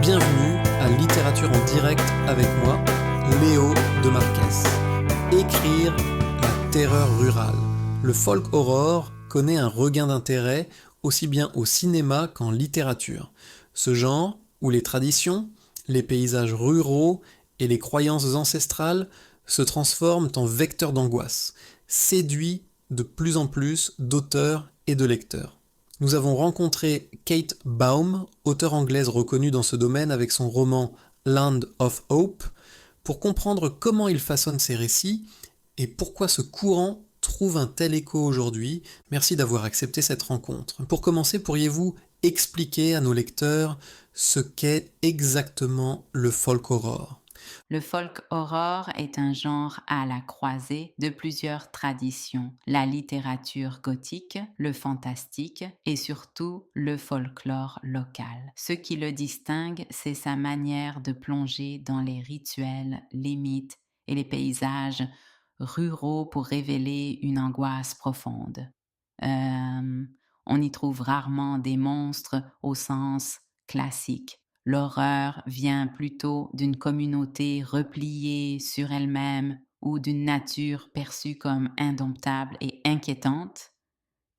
Bienvenue à Littérature en direct avec moi, Léo de Marquès. Écrire la terreur rurale. Le folk horror connaît un regain d'intérêt aussi bien au cinéma qu'en littérature. Ce genre, où les traditions, les paysages ruraux et les croyances ancestrales se transforment en vecteurs d'angoisse, séduit de plus en plus d'auteurs et de lecteurs. Nous avons rencontré Kate Baum, auteure anglaise reconnue dans ce domaine avec son roman Land of Hope, pour comprendre comment il façonne ses récits et pourquoi ce courant trouve un tel écho aujourd'hui. Merci d'avoir accepté cette rencontre. Pour commencer, pourriez-vous expliquer à nos lecteurs ce qu'est exactement le folk horror ? Le folk horror est un genre à la croisée de plusieurs traditions, la littérature gothique, le fantastique et surtout le folklore local. Ce qui le distingue, c'est sa manière de plonger dans les rituels, les mythes et les paysages ruraux pour révéler une angoisse profonde. On y trouve rarement des monstres au sens classique. L'horreur vient plutôt d'une communauté repliée sur elle-même ou d'une nature perçue comme indomptable et inquiétante.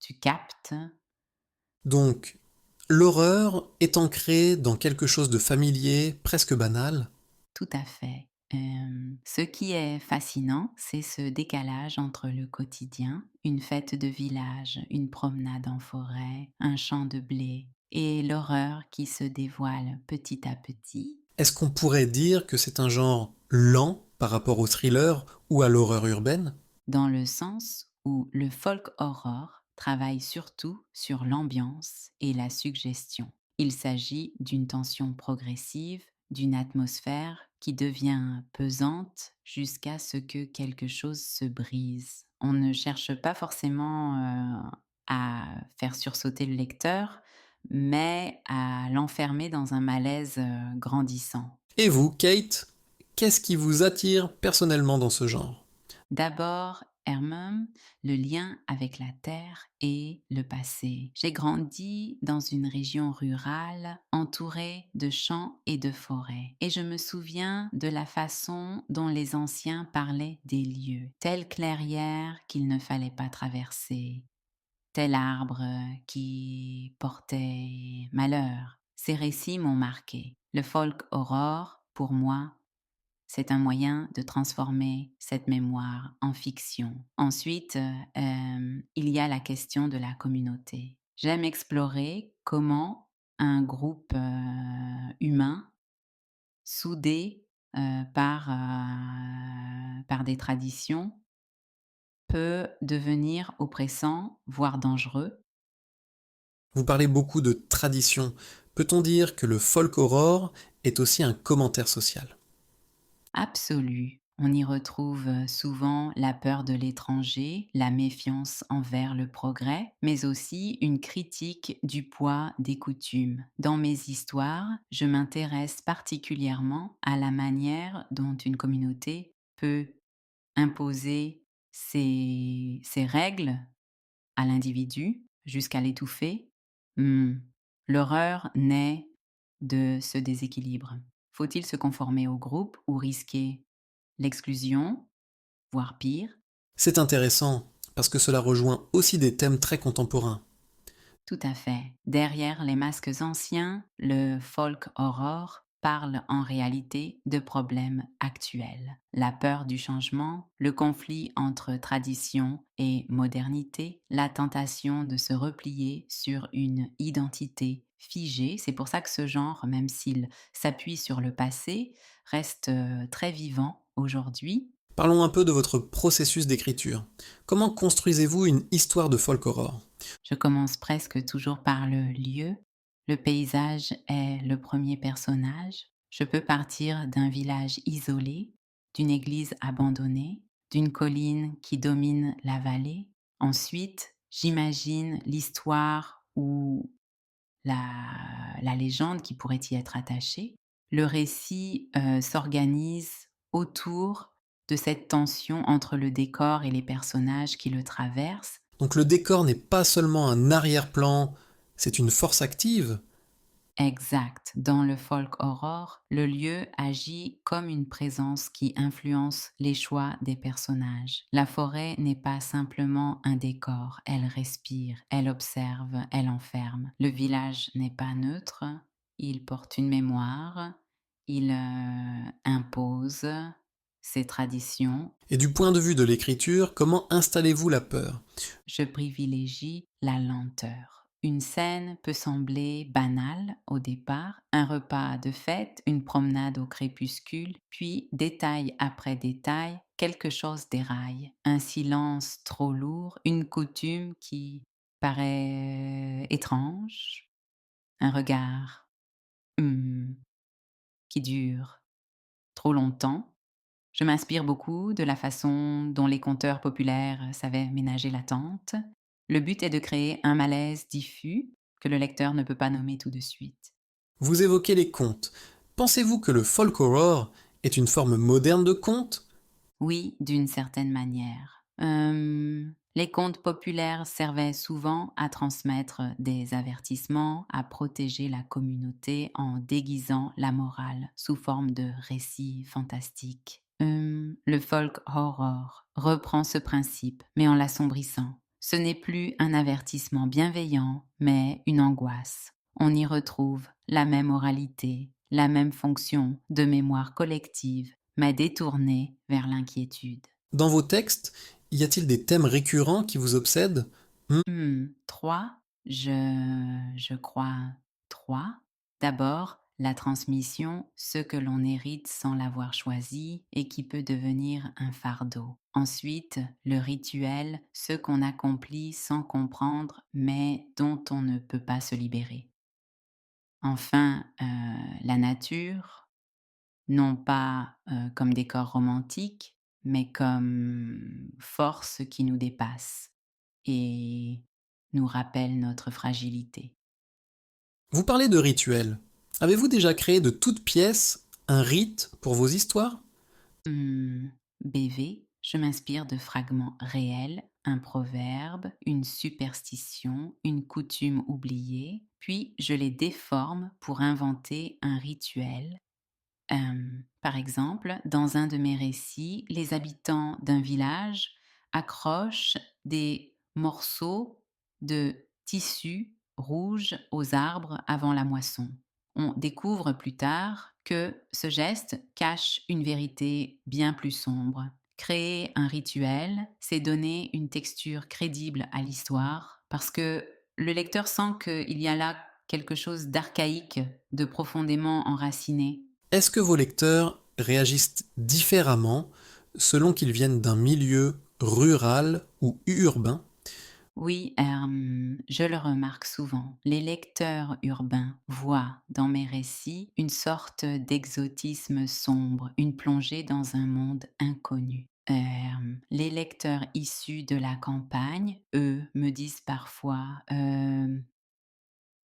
Tu captes? Donc, l'horreur est ancrée dans quelque chose de familier, presque banal. Tout à fait. Ce qui est fascinant, c'est ce décalage entre le quotidien, une fête de village, une promenade en forêt, un champ de blé, et l'horreur qui se dévoile petit à petit. Est-ce qu'on pourrait dire que c'est un genre lent par rapport au thriller ou à l'horreur urbaine ? Dans le sens où le folk horror travaille surtout sur l'ambiance et la suggestion. Il s'agit d'une tension progressive, d'une atmosphère qui devient pesante jusqu'à ce que quelque chose se brise. On ne cherche pas forcément à faire sursauter le lecteur, mais à l'enfermer dans un malaise grandissant. Et vous, Kate, qu'est-ce qui vous attire personnellement dans ce genre ? D'abord, Hermum, le lien avec la terre et le passé. J'ai grandi dans une région rurale entourée de champs et de forêts. Et je me souviens de la façon dont les anciens parlaient des lieux. Telle clairière qu'il ne fallait pas traverser. Tel arbre qui portait malheur. Ces récits m'ont marqué. Le folk horror, pour moi, c'est un moyen de transformer cette mémoire en fiction. Ensuite, il y a la question de la communauté. J'aime explorer comment un groupe humain, soudé par des traditions, peut devenir oppressant, voire dangereux. Vous parlez beaucoup de tradition. Peut-on dire que le folk horror est aussi un commentaire social ? Absolu. On y retrouve souvent la peur de l'étranger, la méfiance envers le progrès, mais aussi une critique du poids des coutumes. Dans mes histoires, je m'intéresse particulièrement à la manière dont une communauté peut imposer ses règles à l'individu jusqu'à l'étouffer. L'horreur naît de ce déséquilibre. Faut-il se conformer au groupe ou risquer l'exclusion, voire pire? C'est intéressant, parce que cela rejoint aussi des thèmes très contemporains. Tout à fait. Derrière les masques anciens, le folk horror parle en réalité de problèmes actuels. La peur du changement, le conflit entre tradition et modernité, la tentation de se replier sur une identité figée. C'est pour ça que ce genre, même s'il s'appuie sur le passé, reste très vivant aujourd'hui. Parlons un peu de votre processus d'écriture. Comment construisez-vous une histoire de folk horror ? Je commence presque toujours par le lieu. Le paysage est le premier personnage. Je peux partir d'un village isolé, d'une église abandonnée, d'une colline qui domine la vallée. Ensuite, j'imagine l'histoire ou la légende qui pourrait y être attachée. Le récit s'organise autour de cette tension entre le décor et les personnages qui le traversent. Donc le décor n'est pas seulement un arrière-plan, c'est une force active. Exact. Dans le folk horror, le lieu agit comme une présence qui influence les choix des personnages. La forêt n'est pas simplement un décor, elle respire, elle observe, elle enferme. Le village n'est pas neutre, il porte une mémoire, il impose ses traditions. Et du point de vue de l'écriture, comment installez-vous la peur? Je privilégie la lenteur. Une scène peut sembler banale au départ, un repas de fête, une promenade au crépuscule, puis détail après détail, quelque chose déraille. Un silence trop lourd, une coutume qui paraît étrange, un regard hum, qui dure trop longtemps. Je m'inspire beaucoup de la façon dont les conteurs populaires savaient ménager l'attente. Le but est de créer un malaise diffus que le lecteur ne peut pas nommer tout de suite. Vous évoquez les contes. Pensez-vous que le folk horror est une forme moderne de conte? Oui, d'une certaine manière. Les contes populaires servaient souvent à transmettre des avertissements, à protéger la communauté en déguisant la morale sous forme de récits fantastiques. Le folk horror reprend ce principe, mais en l'assombrissant. Ce n'est plus un avertissement bienveillant, mais une angoisse. On y retrouve la même oralité, la même fonction de mémoire collective, mais détournée vers l'inquiétude. Dans vos textes, y a-t-il des thèmes récurrents qui vous obsèdent? 3, je crois 3. D'abord, la transmission, ce que l'on hérite sans l'avoir choisi et qui peut devenir un fardeau. Ensuite, le rituel, ce qu'on accomplit sans comprendre mais dont on ne peut pas se libérer. Enfin, la nature, non pas, comme décor romantique, mais comme force qui nous dépasse et nous rappelle notre fragilité. Vous parlez de rituels. Avez-vous déjà créé de toutes pièces un rite pour vos histoires? BV, je m'inspire de fragments réels, un proverbe, une superstition, une coutume oubliée, puis je les déforme pour inventer un rituel. Par exemple, dans un de mes récits, les habitants d'un village accrochent des morceaux de tissu rouge aux arbres avant la moisson. On découvre plus tard que ce geste cache une vérité bien plus sombre. Créer un rituel, c'est donner une texture crédible à l'histoire parce que le lecteur sent qu'il y a là quelque chose d'archaïque, de profondément enraciné. Est-ce que vos lecteurs réagissent différemment selon qu'ils viennent d'un milieu rural ou urbain? Oui, je le remarque souvent. Les lecteurs urbains voient dans mes récits une sorte d'exotisme sombre, une plongée dans un monde inconnu. Les lecteurs issus de la campagne, eux, me disent parfois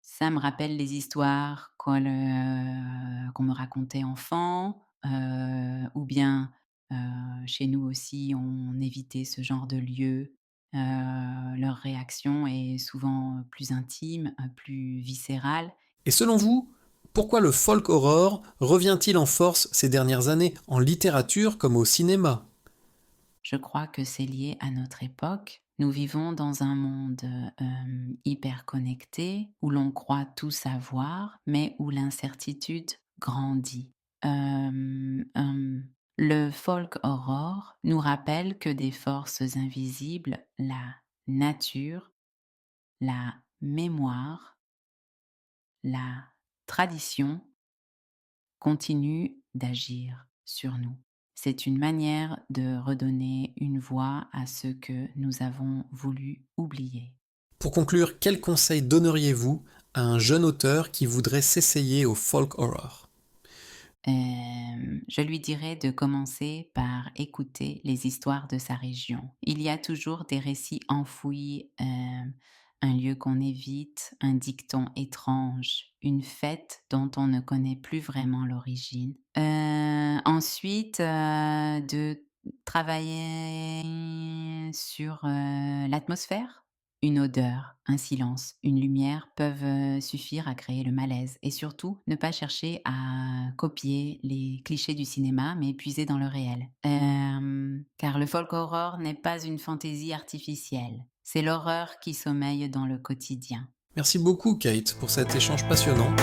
ça me rappelle les histoires qu'on me racontait enfant, ou bien, chez nous aussi on évitait ce genre de lieu. Leur réaction est souvent plus intime, plus viscérale. Et selon vous, pourquoi le folk horror revient-il en force ces dernières années, en littérature comme au cinéma? Je crois que c'est lié à notre époque. Nous vivons dans un monde, hyper connecté, où l'on croit tout savoir, mais où l'incertitude grandit. Le folk horror nous rappelle que des forces invisibles, la nature, la mémoire, la tradition continuent d'agir sur nous. C'est une manière de redonner une voix à ce que nous avons voulu oublier. Pour conclure, quel conseil donneriez-vous à un jeune auteur qui voudrait s'essayer au folk horror? Je lui dirais de commencer par écouter les histoires de sa région. Il y a toujours des récits enfouis, un lieu qu'on évite, un dicton étrange, une fête dont on ne connaît plus vraiment l'origine. Ensuite, de travailler sur, l'atmosphère. Une odeur, un silence, une lumière peuvent suffire à créer le malaise. Et surtout, ne pas chercher à copier les clichés du cinéma, mais puiser dans le réel. Car le folk horror n'est pas une fantaisie artificielle. C'est l'horreur qui sommeille dans le quotidien. Merci beaucoup Kate pour cet échange passionnant